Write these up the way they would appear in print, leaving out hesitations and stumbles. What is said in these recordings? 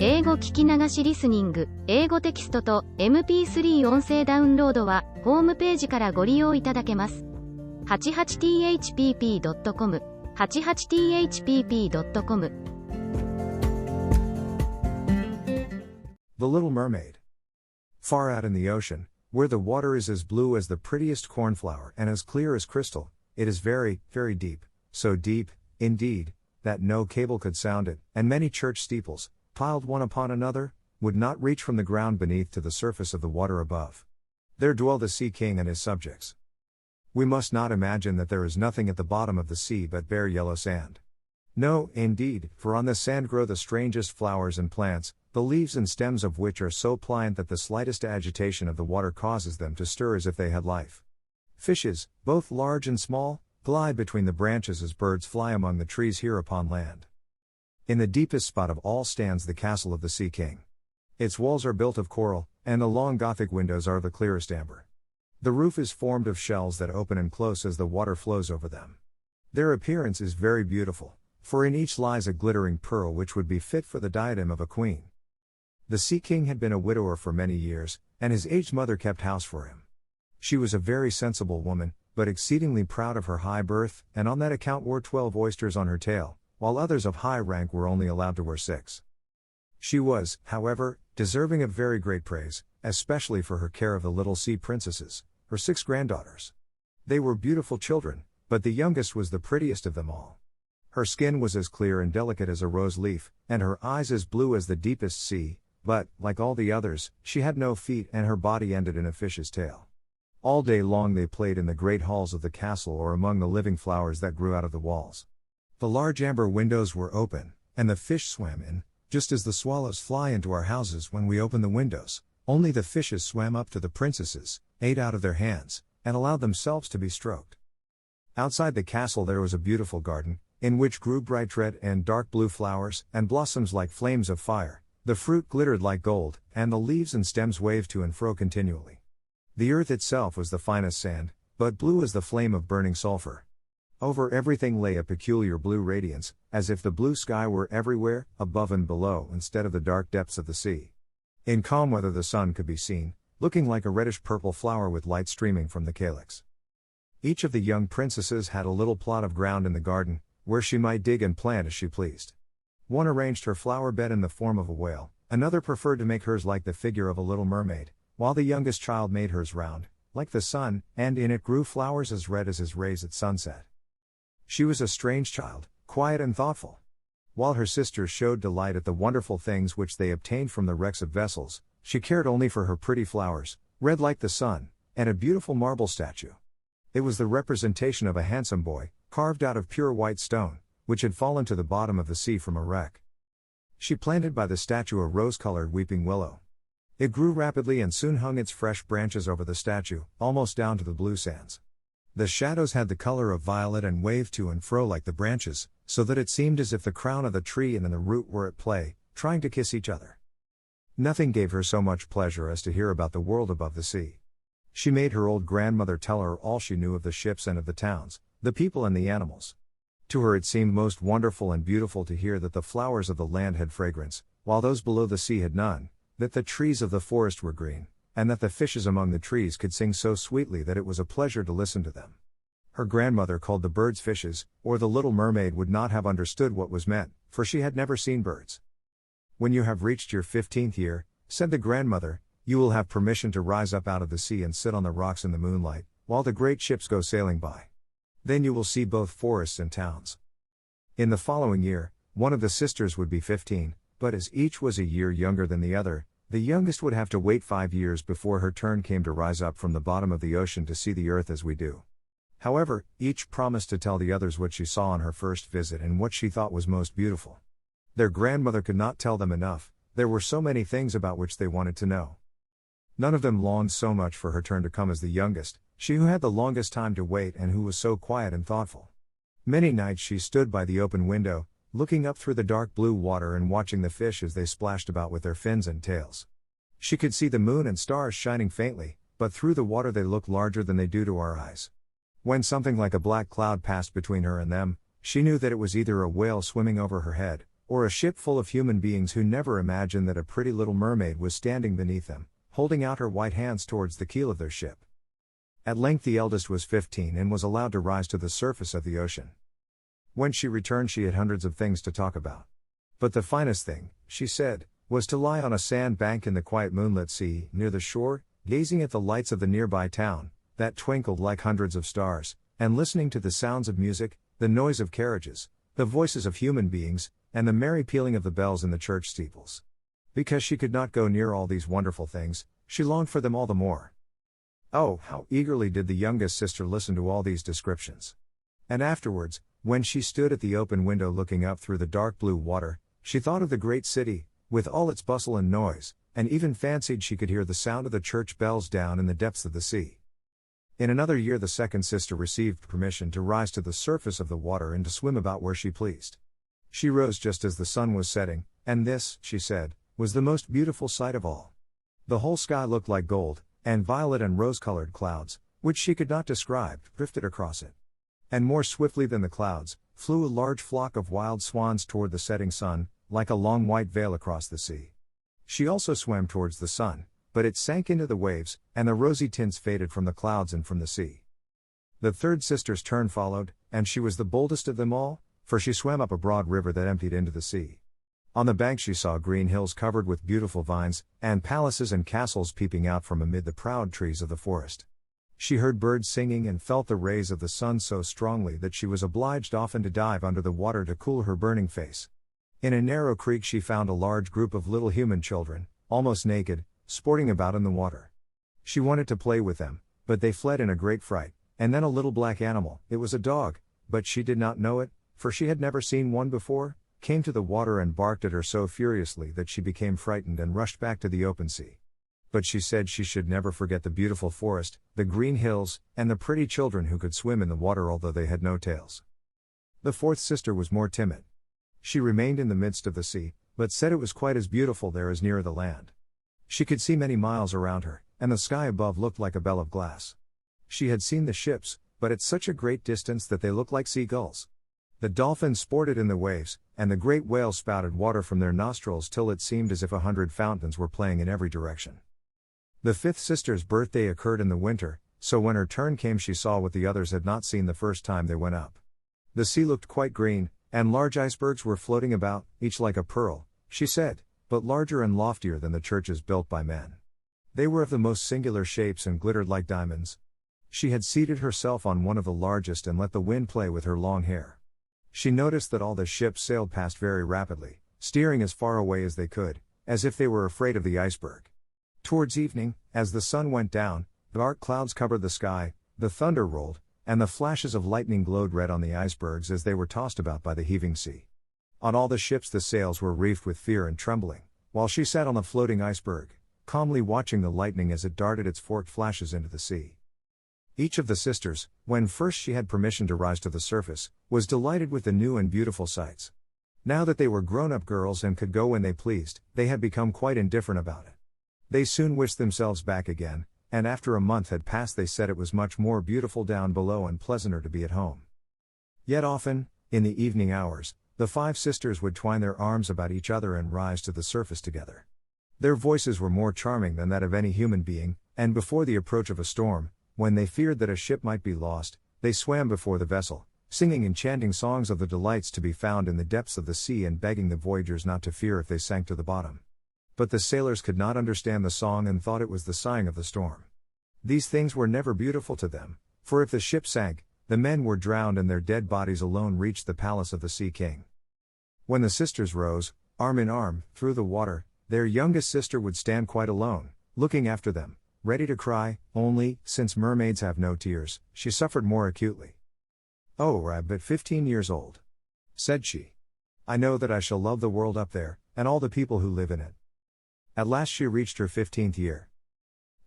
英語聞き流しリスニング、英語テキストと MP3 音声ダウンロードはホームページからご利用いただけます。88thpp.com 88thpp.com The Little Mermaid. Far out in the ocean, where the water is as blue as the prettiest cornflower and as clear as crystal, it is very, very deep, so deep, indeed, that no cable could sound it, and many church steeples, piled one upon another, would not reach from the ground beneath to the surface of the water above. There dwell the Sea King and his subjects. We must not imagine that there is nothing at the bottom of the sea but bare yellow sand. No, indeed, for on this sand grow the strangest flowers and plants, the leaves and stems of which are so pliant that the slightest agitation of the water causes them to stir as if they had life. Fishes, both large and small, glide between the branches as birds fly among the trees here upon land. In the deepest spot of all stands the castle of the Sea King. Its walls are built of coral, and the long Gothic windows are the clearest amber. The roof is formed of shells that open and close as the water flows over them. Their appearance is very beautiful, for in each lies a glittering pearl which would be fit for the diadem of a queen. The Sea King had been a widower for many years, and his aged mother kept house for him. She was a very sensible woman, but exceedingly proud of her high birth, and on that account wore 12 oysters on her tail, while others of high rank were only allowed to wear 6. She was, however, deserving of very great praise, especially for her care of the little sea princesses, her 6 granddaughters. They were beautiful children, but the youngest was the prettiest of them all. Her skin was as clear and delicate as a rose leaf, and her eyes as blue as the deepest sea, but, like all the others, she had no feet and her body ended in a fish's tail. All day long they played in the great halls of the castle or among the living flowers that grew out of the walls. The large amber windows were open, and the fish swam in, just as the swallows fly into our houses when we open the windows, only the fishes swam up to the princesses, ate out of their hands, and allowed themselves to be stroked. Outside the castle there was a beautiful garden, in which grew bright red and dark blue flowers, and blossoms like flames of fire, the fruit glittered like gold, and the leaves and stems waved to and fro continually. The earth itself was the finest sand, but blue as the flame of burning sulfur. Over everything lay a peculiar blue radiance, as if the blue sky were everywhere, above and below, instead of the dark depths of the sea. In calm weather the sun could be seen, looking like a reddish-purple flower with light streaming from the calyx. Each of the young princesses had a little plot of ground in the garden, where she might dig and plant as she pleased. One arranged her flower bed in the form of a whale, another preferred to make hers like the figure of a little mermaid, while the youngest child made hers round, like the sun, and in it grew flowers as red as his rays at sunset. She was a strange child, quiet and thoughtful. While her sisters showed delight at the wonderful things which they obtained from the wrecks of vessels, she cared only for her pretty flowers, red like the sun, and a beautiful marble statue. It was the representation of a handsome boy, carved out of pure white stone, which had fallen to the bottom of the sea from a wreck. She planted by the statue a rose-colored weeping willow. It grew rapidly and soon hung its fresh branches over the statue, almost down to the blue sands. The shadows had the color of violet and waved to and fro like the branches, so that it seemed as if the crown of the tree and the root were at play, trying to kiss each other. Nothing gave her so much pleasure as to hear about the world above the sea. She made her old grandmother tell her all she knew of the ships and of the towns, the people and the animals. To her it seemed most wonderful and beautiful to hear that the flowers of the land had fragrance, while those below the sea had none, that the trees of the forest were green, and that the fishes among the trees could sing so sweetly that it was a pleasure to listen to them. Her grandmother called the birds fishes, or the little mermaid would not have understood what was meant, for she had never seen birds. When you have reached your 15th year, said the grandmother, you will have permission to rise up out of the sea and sit on the rocks in the moonlight, while the great ships go sailing by. Then you will see both forests and towns. In the following year, one of the sisters would be 15, but as each was a year younger than the other, the youngest would have to wait 5 years before her turn came to rise up from the bottom of the ocean to see the earth as we do. However, each promised to tell the others what she saw on her first visit and what she thought was most beautiful. Their grandmother could not tell them enough, there were so many things about which they wanted to know. None of them longed so much for her turn to come as the youngest, she who had the longest time to wait and who was so quiet and thoughtful. Many nights she stood by the open window, looking up through the dark blue water and watching the fish as they splashed about with their fins and tails. She could see the moon and stars shining faintly, but through the water they looked larger than they do to our eyes. When something like a black cloud passed between her and them, she knew that it was either a whale swimming over her head, Or a ship full of human beings who never imagined that a pretty little mermaid was standing beneath them, holding out her white hands towards the keel of their ship. At length the eldest was 15 and was allowed to rise to the surface of the ocean. When she returned she had hundreds of things to talk about. But the finest thing, she said, was to lie on a sand bank in the quiet moonlit sea, near the shore, gazing at the lights of the nearby town, that twinkled like hundreds of stars, and listening to the sounds of music, the noise of carriages, the voices of human beings, and the merry pealing of the bells in the church steeples. Because she could not go near all these wonderful things, she longed for them all the more. Oh, how eagerly did the youngest sister listen to all these descriptions. And afterwards, when she stood at the open window looking up through the dark blue water, she thought of the great city, with all its bustle and noise, and even fancied she could hear the sound of the church bells down in the depths of the sea. In another year the second sister received permission to rise to the surface of the water and to swim about where she pleased. She rose just as the sun was setting, and this, she said, was the most beautiful sight of all. The whole sky looked like gold, and violet and rose-colored clouds, which she could not describe, drifted across it. And more swiftly than the clouds, flew a large flock of wild swans toward the setting sun, like a long white veil across the sea. She also swam towards the sun, but it sank into the waves, and the rosy tints faded from the clouds and from the sea. The third sister's turn followed, and she was the boldest of them all, for she swam up a broad river that emptied into the sea. On the bank she saw green hills covered with beautiful vines, and palaces and castles peeping out from amid the proud trees of the forest. She heard birds singing and felt the rays of the sun so strongly that she was obliged often to dive under the water to cool her burning face. In a narrow creek she found a large group of little human children, almost naked, sporting about in the water. She wanted to play with them, but they fled in a great fright, and then a little black animal, it was a dog, but she did not know it, for she had never seen one before, came to the water and barked at her so furiously that she became frightened and rushed back to the open sea. But she said she should never forget the beautiful forest, the green hills, and the pretty children who could swim in the water although they had no tails. The fourth sister was more timid. She remained in the midst of the sea, but said it was quite as beautiful there as nearer the land. She could see many miles around her, and the sky above looked like a bell of glass. She had seen the ships, but at such a great distance that they looked like seagulls. The dolphins sported in the waves, and the great whales spouted water from their nostrils till it seemed as if 100 fountains were playing in every direction. The fifth sister's birthday occurred in the winter, so when her turn came she saw what the others had not seen the first time they went up. The sea looked quite green, and large icebergs were floating about, each like a pearl, she said, but larger and loftier than the churches built by men. They were of the most singular shapes and glittered like diamonds. She had seated herself on one of the largest and let the wind play with her long hair. She noticed that all the ships sailed past very rapidly, steering as far away as they could, as if they were afraid of the iceberg. Towards evening, as the sun went down, dark clouds covered the sky, the thunder rolled, and the flashes of lightning glowed red on the icebergs as they were tossed about by the heaving sea. On all the ships the sails were reefed with fear and trembling, while she sat on the floating iceberg, calmly watching the lightning as it darted its forked flashes into the sea. Each of the sisters, when first she had permission to rise to the surface, was delighted with the new and beautiful sights. Now that they were grown-up girls and could go when they pleased, they had become quite indifferent about it. They soon wished themselves back again, and after a month had passed they said it was much more beautiful down below and pleasanter to be at home. Yet often, in the evening hours, the five sisters would twine their arms about each other and rise to the surface together. Their voices were more charming than that of any human being, and before the approach of a storm, when they feared that a ship might be lost, they swam before the vessel, singing enchanting songs of the delights to be found in the depths of the sea and begging the voyagers not to fear if they sank to the bottom. But the sailors could not understand the song and thought it was the sighing of the storm. These things were never beautiful to them, for if the ship sank, the men were drowned and their dead bodies alone reached the palace of the Sea King. When the sisters rose, arm in arm, through the water, their youngest sister would stand quite alone, looking after them, ready to cry, only, since mermaids have no tears, she suffered more acutely. "Oh, I'm but 15 years old," said she. "I know that I shall love the world up there, and all the people who live in it." At last she reached her 15th year.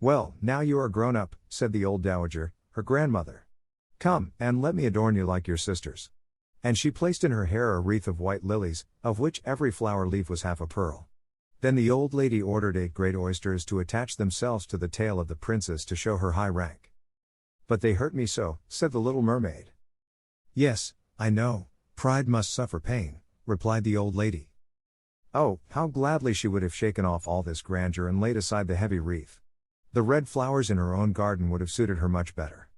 "Well, now you are grown up," said the old dowager, her grandmother. "Come, and let me adorn you like your sisters." And she placed in her hair a wreath of white lilies, of which every flower leaf was half a pearl. Then the old lady ordered 8 great oysters to attach themselves to the tail of the princess to show her high rank. "But they hurt me so," said the little mermaid. "Yes, I know, pride must suffer pain," replied the old lady. Oh, how gladly she would have shaken off all this grandeur and laid aside the heavy wreath. The red flowers in her own garden would have suited her much better.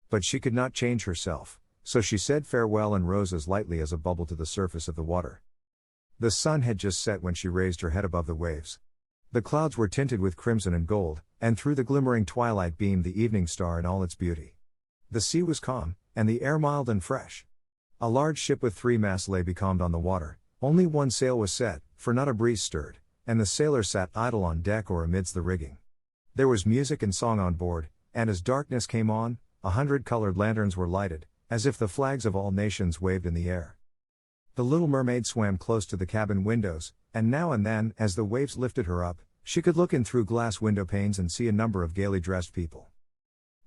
But she could not change herself, so she said farewell and rose as lightly as a bubble to the surface of the water. The sun had just set when she raised her head above the waves. The clouds were tinted with crimson and gold, and through the glimmering twilight beamed the evening star in all its beauty. The sea was calm, and the air mild and fresh. A large ship with 3 masts lay becalmed on the water. Only one sail was set, for not a breeze stirred, and the sailors sat idle on deck or amidst the rigging. There was music and song on board, and as darkness came on, 100 colored lanterns were lighted, as if the flags of all nations waved in the air. The little mermaid swam close to the cabin windows, and now and then, as the waves lifted her up, she could look in through glass window panes and see a number of gaily dressed people.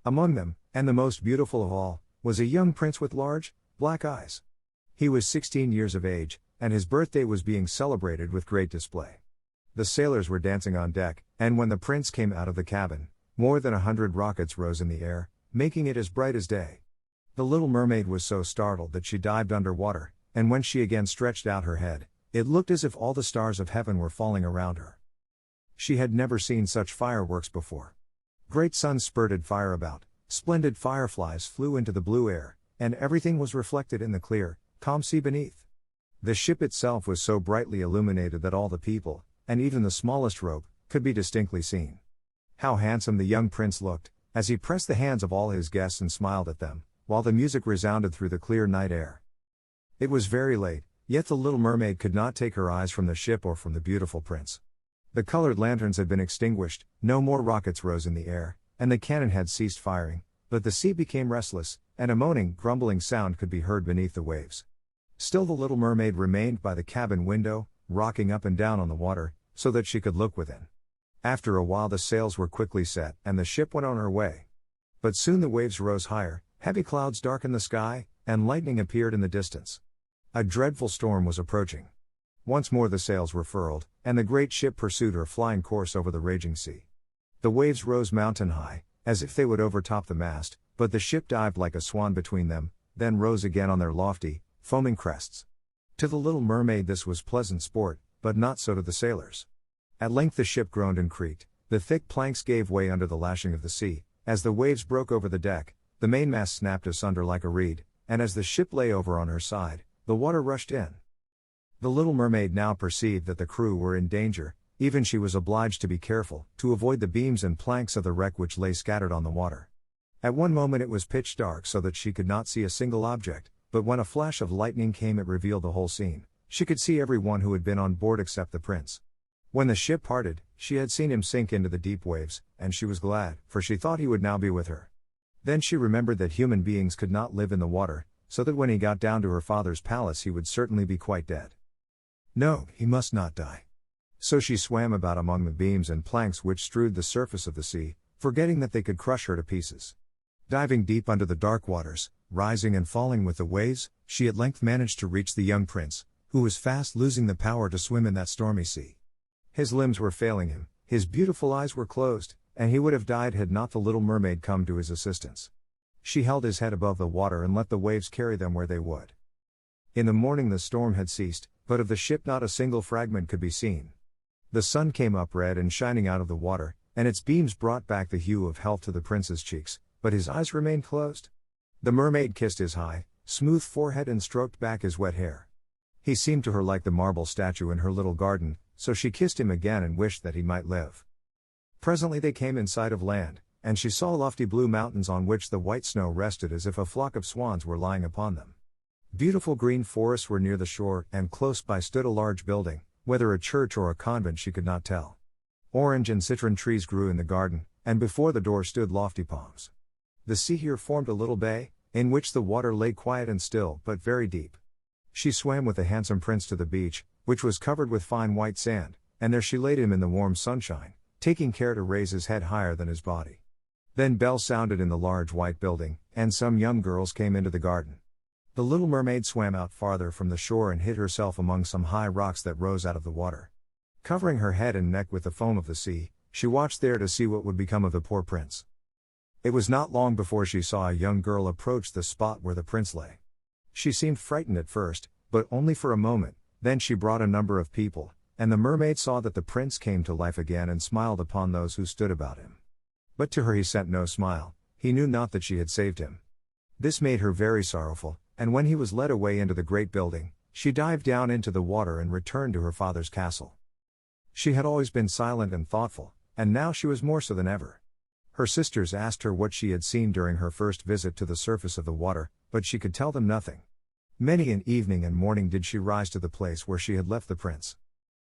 Among them, and the most beautiful of all, was a young prince with large, black eyes. He was 16 years of age, and his birthday was being celebrated with great display. The sailors were dancing on deck, and when the prince came out of the cabin, more than 100 rockets rose in the air, making it as bright as day. The little mermaid was so startled that she dived under water, and when she again stretched out her head, it looked as if all the stars of heaven were falling around her. She had never seen such fireworks before. Great suns spurted fire about, splendid fireflies flew into the blue air, and everything was reflected in the clear, calm sea beneath. The ship itself was so brightly illuminated that all the people, and even the smallest rope, could be distinctly seen. How handsome the young prince looked, as he pressed the hands of all his guests and smiled at them, while the music resounded through the clear night air. It was very late, yet the little mermaid could not take her eyes from the ship or from the beautiful prince. The colored lanterns had been extinguished, no more rockets rose in the air, and the cannon had ceased firing, but the sea became restless, and a moaning, grumbling sound could be heard beneath the waves. Still the little mermaid remained by the cabin window, rocking up and down on the water, so that she could look within. After a while the sails were quickly set, and the ship went on her way. But soon the waves rose higher, heavy clouds darkened the sky, and lightning appeared in the distance. A dreadful storm was approaching. Once more the sails were furled, and the great ship pursued her flying course over the raging sea. The waves rose mountain high, as if they would overtop the mast, but the ship dived like a swan between them, then rose again on their lofty, foaming crests. To the little mermaid this was pleasant sport, but not so to the sailors. At length the ship groaned and creaked, the thick planks gave way under the lashing of the sea, as the waves broke over the deck, the mainmast snapped asunder like a reed, and as the ship lay over on her side, the water rushed in. The little mermaid now perceived that the crew were in danger, even she was obliged to be careful, to avoid the beams and planks of the wreck which lay scattered on the water. At one moment it was pitch dark so that she could not see a single object, but when a flash of lightning came it revealed the whole scene. She could see every one who had been on board except the prince. When the ship parted, she had seen him sink into the deep waves, and she was glad, for she thought he would now be with her. Then she remembered that human beings could not live in the water, so that when he got down to her father's palace he would certainly be quite dead. No, he must not die. So she swam about among the beams and planks which strewed the surface of the sea, forgetting that they could crush her to pieces. Diving deep under the dark waters, rising and falling with the waves, she at length managed to reach the young prince, who was fast losing the power to swim in that stormy sea. His limbs were failing him, his beautiful eyes were closed, and he would have died had not the little mermaid come to his assistance. She held his head above the water and let the waves carry them where they would. In the morning the storm had ceased, but of the ship not a single fragment could be seen. The sun came up red and shining out of the water, and its beams brought back the hue of health to the prince's cheeks, but his eyes remained closed. The mermaid kissed his high, smooth forehead and stroked back his wet hair. He seemed to her like the marble statue in her little garden, so she kissed him again and wished that he might live. Presently they came in sight of land, and she saw lofty blue mountains on which the white snow rested as if a flock of swans were lying upon them. Beautiful green forests were near the shore, and close by stood a large building, whether a church or a convent she could not tell. Orange and citron trees grew in the garden, and before the door stood lofty palms. The sea here formed a little bay, in which the water lay quiet and still but very deep. She swam with the handsome prince to the beach, which was covered with fine white sand, and there she laid him in the warm sunshine, taking care to raise his head higher than his body. Then bells sounded in the large white building, and some young girls came into the garden. The little mermaid swam out farther from the shore and hid herself among some high rocks that rose out of the water. Covering her head and neck with the foam of the sea, she watched there to see what would become of the poor prince. It was not long before she saw a young girl approach the spot where the prince lay. She seemed frightened at first, but only for a moment, then she brought a number of people, And the mermaid saw that the prince came to life again and smiled upon those who stood about him. But to her he sent no smile, he knew not that she had saved him. This made her very sorrowful, and when he was led away into the great building, she dived down into the water and returned to her father's castle. She had always been silent and thoughtful, and now she was more so than ever. Her sisters asked her what she had seen during her first visit to the surface of the water, but she could tell them nothing. Many an evening and morning did she rise to the place where she had left the prince.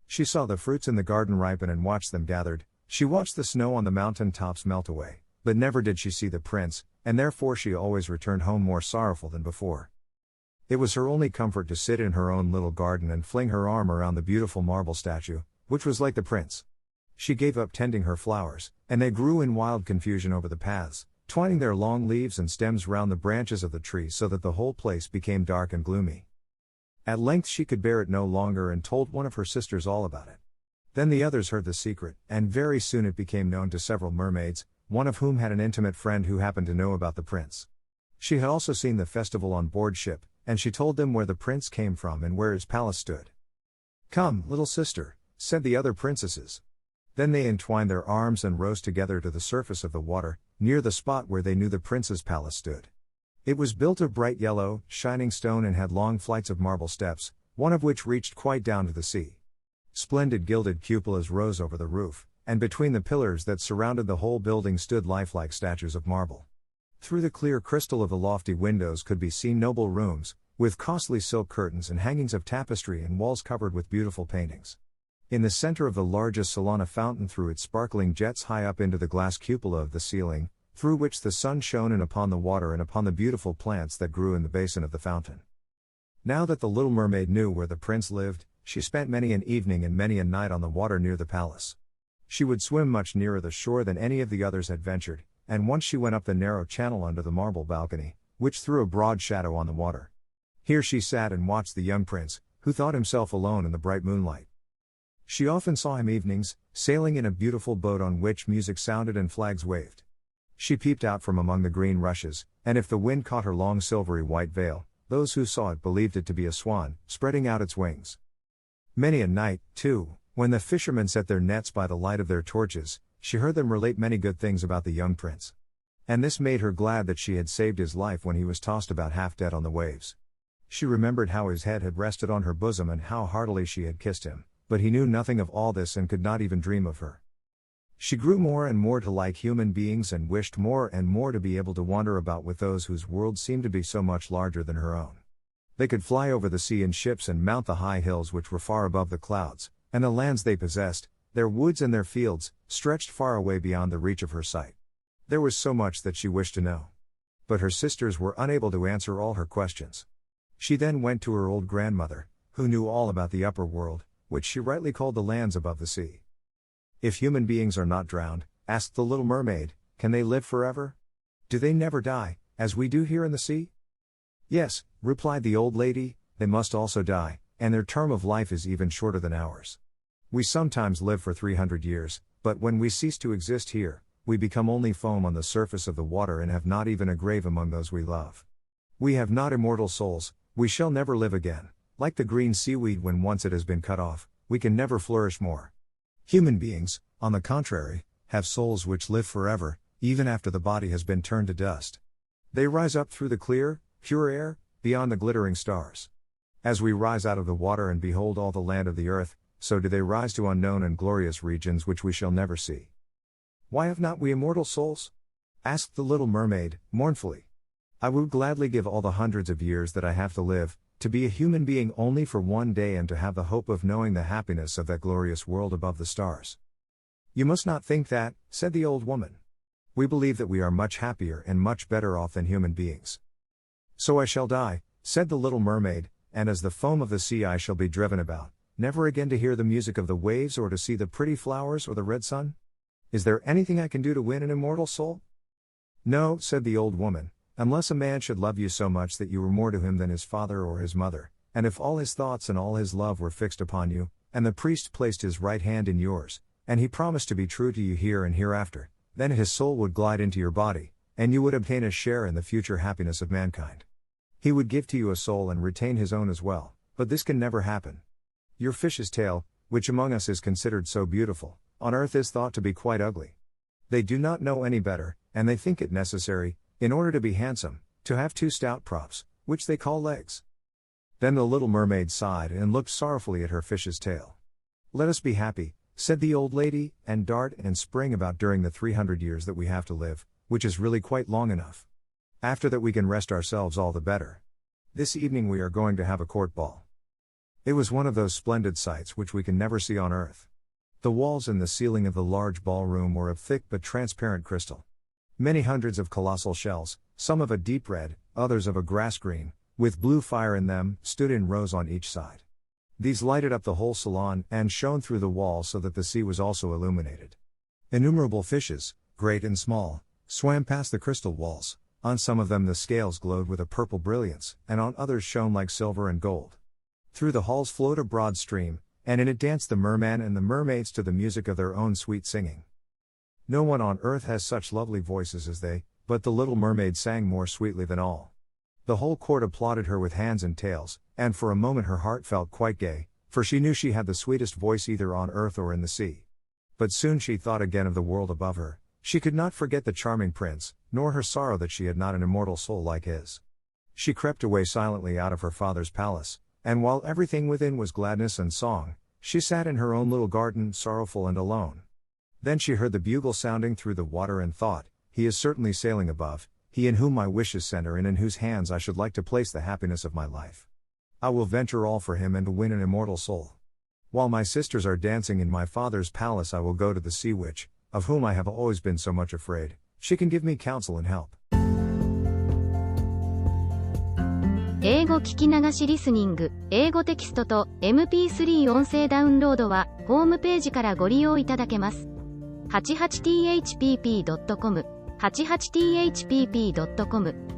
She saw the fruits in the garden ripen and watched them gathered, she watched the snow on the mountain tops melt away, but never did she see the prince, and therefore she always returned home more sorrowful than before. It was her only comfort to sit in her own little garden and fling her arm around the beautiful marble statue, which was like the prince. She gave up tending her flowers, and they grew in wild confusion over the paths, twining their long leaves and stems round the branches of the tree so that the whole place became dark and gloomy. At length she could bear it no longer and told one of her sisters all about it. Then the others heard the secret, and very soon it became known to several mermaids, one of whom had an intimate friend who happened to know about the prince. She had also seen the festival on board ship, and she told them where the prince came from and where his palace stood. "Come, little sister," said the other princesses. Then they entwined their arms and rose together to the surface of the water, near the spot where they knew the prince's palace stood. It was built of bright yellow, shining stone and had long flights of marble steps, one of which reached quite down to the sea. Splendid gilded cupolas rose over the roof, and between the pillars that surrounded the whole building stood lifelike statues of marble. Through the clear crystal of the lofty windows could be seen noble rooms, with costly silk curtains and hangings of tapestry and walls covered with beautiful paintings. In the center of the largest salon a fountain threw its sparkling jets high up into the glass cupola of the ceiling, through which the sun shone in upon the water and upon the beautiful plants that grew in the basin of the fountain. Now that the little mermaid knew where the prince lived, she spent many an evening and many a night on the water near the palace. She would swim much nearer the shore than any of the others had ventured, and once she went up the narrow channel under the marble balcony, which threw a broad shadow on the water. Here she sat and watched the young prince, who thought himself alone in the bright moonlight. She often saw him evenings, sailing in a beautiful boat on which music sounded and flags waved. She peeped out from among the green rushes, and if the wind caught her long silvery white veil, those who saw it believed it to be a swan, spreading out its wings. Many a night, too, when the fishermen set their nets by the light of their torches, she heard them relate many good things about the young prince. And this made her glad that she had saved his life when he was tossed about half dead on the waves. She remembered how his head had rested on her bosom and how heartily she had kissed him, but he knew nothing of all this and could not even dream of her. She grew more and more to like human beings and wished more and more to be able to wander about with those whose worlds seemed to be so much larger than her own. They could fly over the sea in ships and mount the high hills which were far above the clouds, and the lands they possessed, their woods and their fields, stretched far away beyond the reach of her sight. There was so much that she wished to know. But her sisters were unable to answer all her questions. She then went to her old grandmother, who knew all about the upper world, which she rightly called the lands above the sea. "If human beings are not drowned," asked the little mermaid, "can they live forever? Do they never die, as we do here in the sea?" "Yes," replied the old lady, "they must also die, and their term of life is even shorter than ours. We sometimes live for 300 years, but when we cease to exist here, we become only foam on the surface of the water and have not even a grave among those we love. We have not immortal souls, we shall never live again. Like the green seaweed when once it has been cut off, we can never flourish more. Human beings, on the contrary, have souls which live forever, even after the body has been turned to dust. They rise up through the clear, pure air, beyond the glittering stars. As we rise out of the water and behold all the land of the earth, so do they rise to unknown and glorious regions which we shall never see." "Why have not we immortal souls?" asked the little mermaid, mournfully. "I would gladly give all the hundreds of years that I have to live, to be a human being only for one day and to have the hope of knowing the happiness of that glorious world above the stars." "You must not think that," said the old woman. "We believe that we are much happier and much better off than human beings." "So I shall die," said the little mermaid, "and as the foam of the sea I shall be driven about, never again to hear the music of the waves or to see the pretty flowers or the red sun? Is there anything I can do to win an immortal soul?" "No," said the old woman, "unless a man should love you so much that you were more to him than his father or his mother, and if all his thoughts and all his love were fixed upon you, and the priest placed his right hand in yours, and he promised to be true to you here and hereafter, then his soul would glide into your body, and you would obtain a share in the future happiness of mankind. He would give to you a soul and retain his own as well, but this can never happen. Your fish's tail, which among us is considered so beautiful, on earth is thought to be quite ugly. They do not know any better, and they think it necessary, in order to be handsome, to have two stout props, which they call legs. Then the little mermaid sighed and looked sorrowfully at her fish's tail. Let us be happy, said the old lady, and dart and spring about during the 300 years that we have to live, which is really quite long enough. After that we can rest ourselves all the better. This evening we are going to have a court ball. It was one of those splendid sights which we can never see on earth. The walls and the ceiling of the large ballroom were of thick but transparent crystal. Many hundreds of colossal shells, some of a deep red, others of a grass green, with blue fire in them, stood in rows on each side. These lighted up the whole salon and shone through the walls so that the sea was also illuminated. Innumerable fishes, great and small, swam past the crystal walls. On some of them the scales glowed with a purple brilliance, and on others shone like silver and gold. Through the halls flowed a broad stream, and in it danced the merman and the mermaids to the music of their own sweet singing. No one on earth has such lovely voices as they, but the little mermaid sang more sweetly than all. The whole court applauded her with hands and tails, and for a moment her heart felt quite gay, for she knew she had the sweetest voice either on earth or in the sea. But soon she thought again of the world above her. She could not forget the charming prince, nor her sorrow that she had not an immortal soul like his. She crept away silently out of her father's palace, and while everything within was gladness and song, she sat in her own little garden, sorrowful and alone. Then she heard the bugle sounding through the water and thought, he is certainly sailing above, he in whom my wishes center and in whose hands I should like to place the happiness of my life. I will venture all for him and to win an immortal soul. While my sisters are dancing in my father's palace I will go to the sea witch, of whom I have always been so much afraid. She can give me counsel and help. 英語聞き流しリスニング、英語テキストと MP3 音声ダウンロードはホームページからご利用いただけます。88thpp.com 88thpp.com